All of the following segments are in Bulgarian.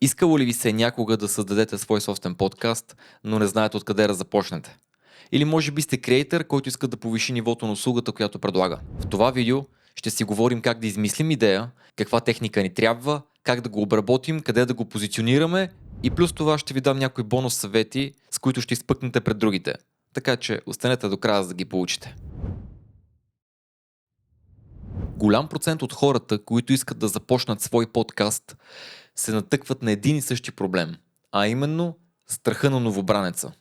Искало ли ви се някога да създадете свой собствен подкаст, но не знаете откъде да започнете? Или може би сте креатор, който иска да повиши нивото на услугата, която предлага? В това видео ще си говорим как да измислим идея, каква техника ни трябва, как да го обработим, къде да го позиционираме и плюс това ще ви дам някои бонус съвети, с които ще изпъкнете пред другите. Така че останете до края, за да ги получите. Голям процент от хората, които искат да започнат свой подкаст, се натъкват на един и същи проблем, а именно страха на новобранеца.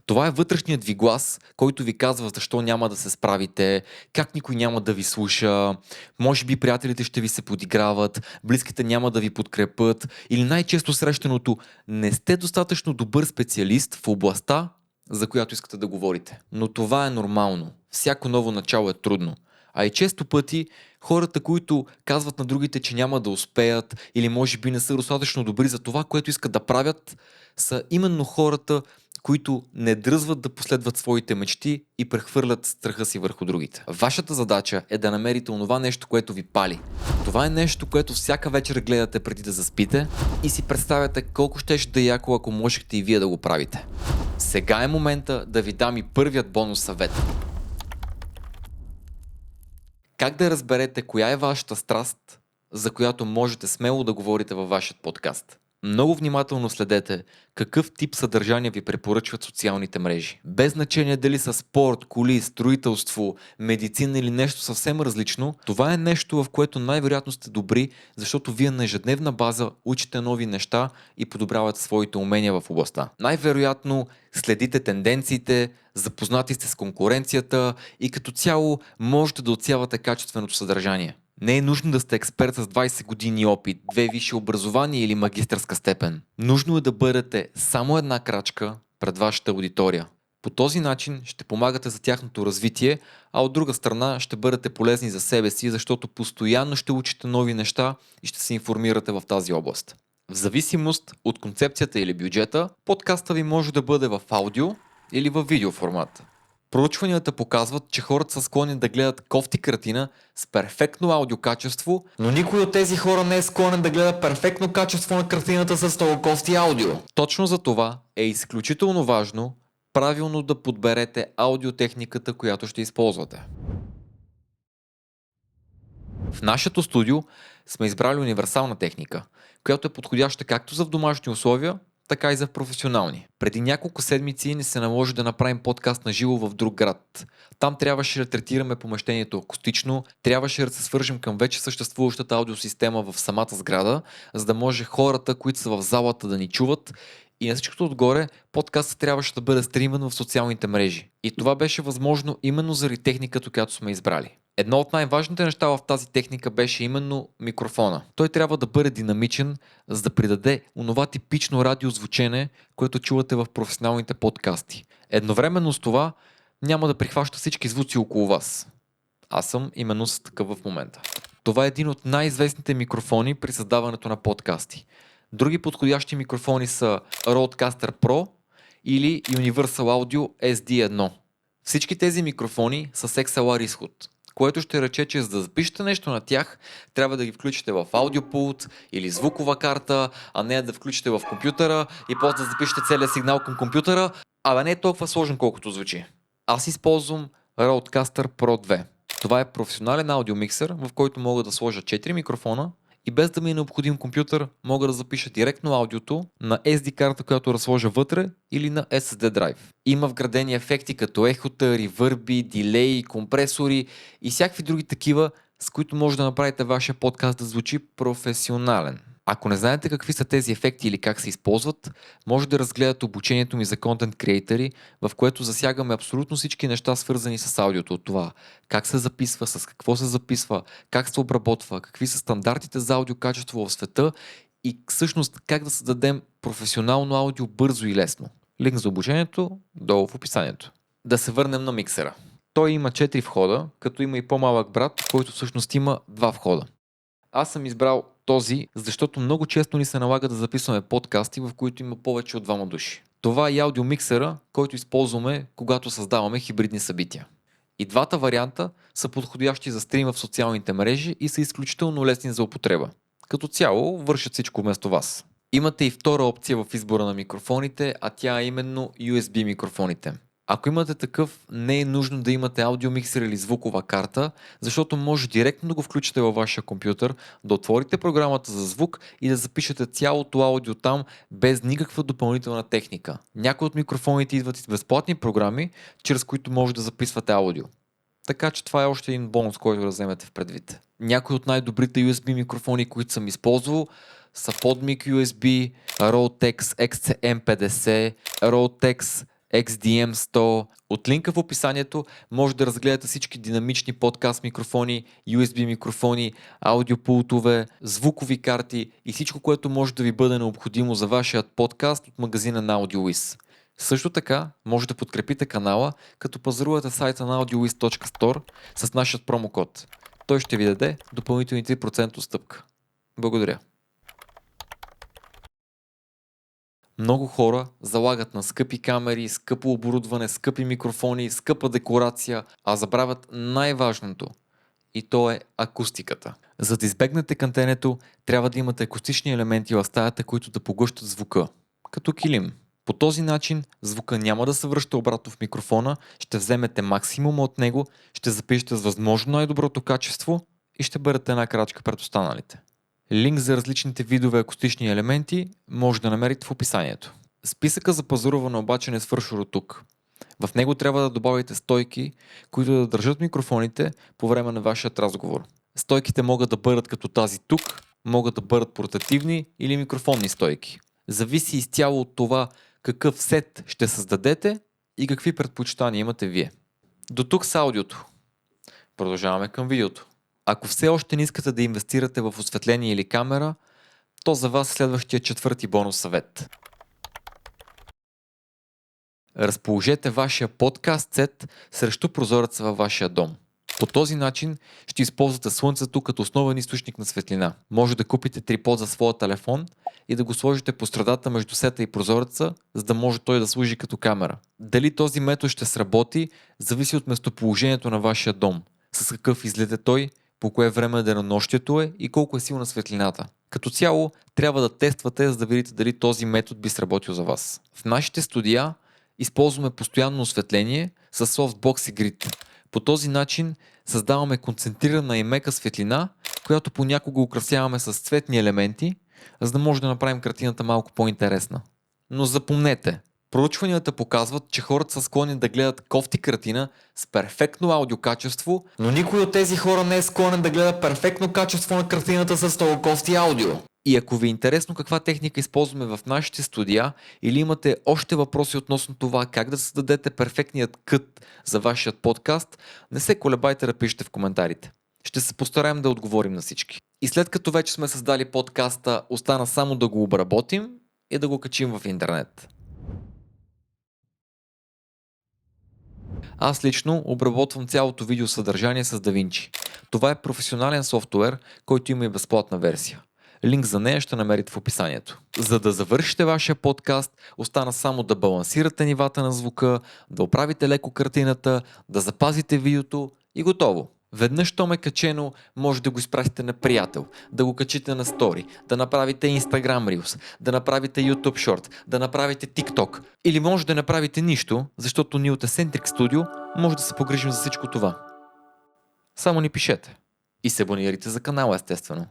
Това е вътрешният ви глас, който ви казва защо няма да се справите, как никой няма да ви слуша, може би приятелите ще ви се подиграват, близките няма да ви подкрепят или най-често срещаното не сте достатъчно добър специалист в областта, за която искате да говорите. Но това е нормално. Всяко ново начало е трудно. А и често пъти хората, които казват на другите, че няма да успеят или може би не са достатъчно добри за това, което искат да правят, са именно хората, които не дръзват да последват своите мечти и прехвърлят страха си върху другите. Вашата задача е да намерите онова нещо, което ви пали. Това е нещо, което всяка вечер гледате преди да заспите и си представяте колко щеше да е яко, ако можехте и вие да го правите. Сега е момента да ви дам и първият бонус съвет. Как да разберете коя е вашата страст, за която можете смело да говорите във вашия подкаст? Много внимателно следете какъв тип съдържание ви препоръчват социалните мрежи. Без значение дали са спорт, коли, строителство, медицина или нещо съвсем различно, това е нещо, в което най-вероятно сте добри, защото вие на ежедневна база учите нови неща и подобрявате своите умения в областта. Най-вероятно следите тенденциите, запознати сте с конкуренцията и като цяло можете да отсявате качественото съдържание. Не е нужно да сте експерт с 20 години опит, 2 висши образования или магистърска степен. Нужно е да бъдете само една крачка пред вашата аудитория. По този начин ще помагате за тяхното развитие, а от друга страна ще бъдете полезни за себе си, защото постоянно ще учите нови неща и ще се информирате в тази област. В зависимост от концепцията или бюджета, подкаста ви може да бъде в аудио или в видео формат. Проучванията показват, че хората са склонни да гледат кофти картина с перфектно аудиокачество, но никой от тези хора не е склонен да гледа перфектно качество на картината с много кофти аудио. Точно за това е изключително важно правилно да подберете аудиотехниката, която ще използвате. В нашето студио сме избрали универсална техника, която е подходяща както за в домашни условия, така и за професионални. Преди няколко седмици ни се наложи да направим подкаст на живо в друг град. Там трябваше да третираме помещението акустично, трябваше да се свържем към вече съществуващата аудиосистема в самата сграда, за да може хората, които са в залата, да ни чуват. И на всичкото отгоре, подкастът трябваше да бъде стриман в социалните мрежи. И това беше възможно именно заради техниката, която сме избрали. Едно от най-важните неща в тази техника беше именно микрофона. Той трябва да бъде динамичен, за да придаде онова типично радиозвучене, което чувате в професионалните подкасти. Едновременно с това няма да прихваща всички звуци около вас. Аз съм именно с такъв в момента. Това е един от най-известните микрофони при създаването на подкасти. Други подходящи микрофони са Rodecaster Pro или Universal Audio SD1. Всички тези микрофони са с XLR изход, което ще рече, че за да запишете нещо на тях, трябва да ги включите в аудиопулт или звукова карта, а не да включите в компютъра и после да запишете целият сигнал към компютъра, а не е толкова сложен колкото звучи. Аз използвам Rodecaster Pro 2. Това е професионален аудиомиксер, в който мога да сложа 4 микрофона и без да ми е необходим компютър, мога да запиша директно аудиото на SD карта, която разложа вътре или на SSD драйв. Има вградени ефекти като ехота, ревърби, дилеи, компресори и всякакви други такива, с които може да направите вашия подкаст да звучи професионален. Ако не знаете какви са тези ефекти или как се използват, може да разгледате обучението ми за контент креатори, в което засягаме абсолютно всички неща, свързани с аудиото. От това как се записва, с какво се записва, как се обработва, какви са стандартите за аудиокачество в света и всъщност как да създадем професионално аудио бързо и лесно. Линк за обучението долу в описанието. Да се върнем на миксера. Той има 4 входа, като има и по-малък брат, който всъщност има 2 входа. Аз съм избрал този, защото много често ни се налага да записваме подкасти, в които има повече от 2 души. Това е и аудиомиксера, който използваме, когато създаваме хибридни събития. И двата варианта са подходящи за стрима в социалните мрежи и са изключително лесни за употреба. Като цяло вършат всичко вместо вас. Имате и втора опция в избора на микрофоните, а тя е именно USB микрофоните. Ако имате такъв, не е нужно да имате аудиомиксер или звукова карта, защото може директно да го включите във вашия компютър, да отворите програмата за звук и да запишете цялото аудио там без никаква допълнителна техника. Някои от микрофоните идват и с безплатни програми, чрез които може да записвате аудио. Така че това е още един бонус, който да вземете в предвид. Някои от най-добрите USB микрофони, които съм използвал, са PodMic USB, Rodex XCM50, Rodex XDM100. От линка в описанието може да разгледате всички динамични подкаст микрофони, USB микрофони, аудиопултове, звукови карти и всичко, което може да ви бъде необходимо за вашият подкаст от магазина на AudioWiz. Също така може да подкрепите канала, като пазарувате сайта на audiowiz.store с нашия промокод. Той ще ви даде допълнителни 3% отстъпка. Благодаря. Много хора залагат на скъпи камери, скъпо оборудване, скъпи микрофони, скъпа декорация, а забравят най-важното. И то е акустиката. За да избегнете кантенето, трябва да имате акустични елементи в стаята, които да поглъщат звука. Като килим. По този начин звука няма да се връща обратно в микрофона, ще вземете максимума от него, ще запишете с възможно най-доброто качество и ще бъдете една крачка пред останалите. Линк за различните видове акустични елементи може да намерите в описанието. Списъка за пазаруване обаче не свършва до тук. В него трябва да добавите стойки, които да държат микрофоните по време на вашият разговор. Стойките могат да бъдат като тази тук, могат да бъдат портативни или микрофонни стойки. Зависи изцяло от това какъв сет ще създадете и какви предпочитания имате вие. До тук с аудиото. Продължаваме към видеото. Ако все още не искате да инвестирате в осветление или камера, то за вас следващия четвърти бонус съвет. Разположете вашия подкаст сет срещу прозореца във вашия дом. По този начин ще използвате слънцето като основен източник на светлина. Може да купите трипод за своя телефон и да го сложите по средата между сета и прозореца, за да може той да служи като камера. Дали този метод ще сработи, зависи от местоположението на вашия дом. С какъв излет е той, по кое време денонощието е и колко е силна светлината. Като цяло, трябва да тествате, за да видите дали този метод би сработил за вас. В нашите студия използваме постоянно осветление с софтбокс и грид. По този начин създаваме концентрирана и мека светлина, която понякога украсяваме с цветни елементи, за да може да направим картината малко по-интересна. Но запомнете, проучванията показват, че хората са склонни да гледат кофти картина с перфектно аудиокачество, но никой от тези хора не е склонен да гледа перфектно качество на картината с много кофти аудио. И ако ви е интересно каква техника използваме в нашите студия или имате още въпроси относно това как да създадете перфектният кът за вашият подкаст, не се колебайте да пишете в коментарите. Ще се постараем да отговорим на всички. И след като вече сме създали подкаста, остана само да го обработим и да го качим в интернет. Аз лично обработвам цялото видеосъдържание с DaVinci. Това е професионален софтуер, който има и безплатна версия. Линк за нея ще намерите в описанието. За да завършите вашия подкаст, остана само да балансирате нивата на звука, да оправите леко картината, да запазите видеото и готово. Веднъж, щом е качено, може да го изпратите на приятел, да го качите на стори, да направите Instagram Reels, да направите YouTube Short, да направите TikTok или може да направите нищо, защото ние от Eccentric Studio може да се погрижим за всичко това. Само ни пишете. И се абонирайте за канала, естествено.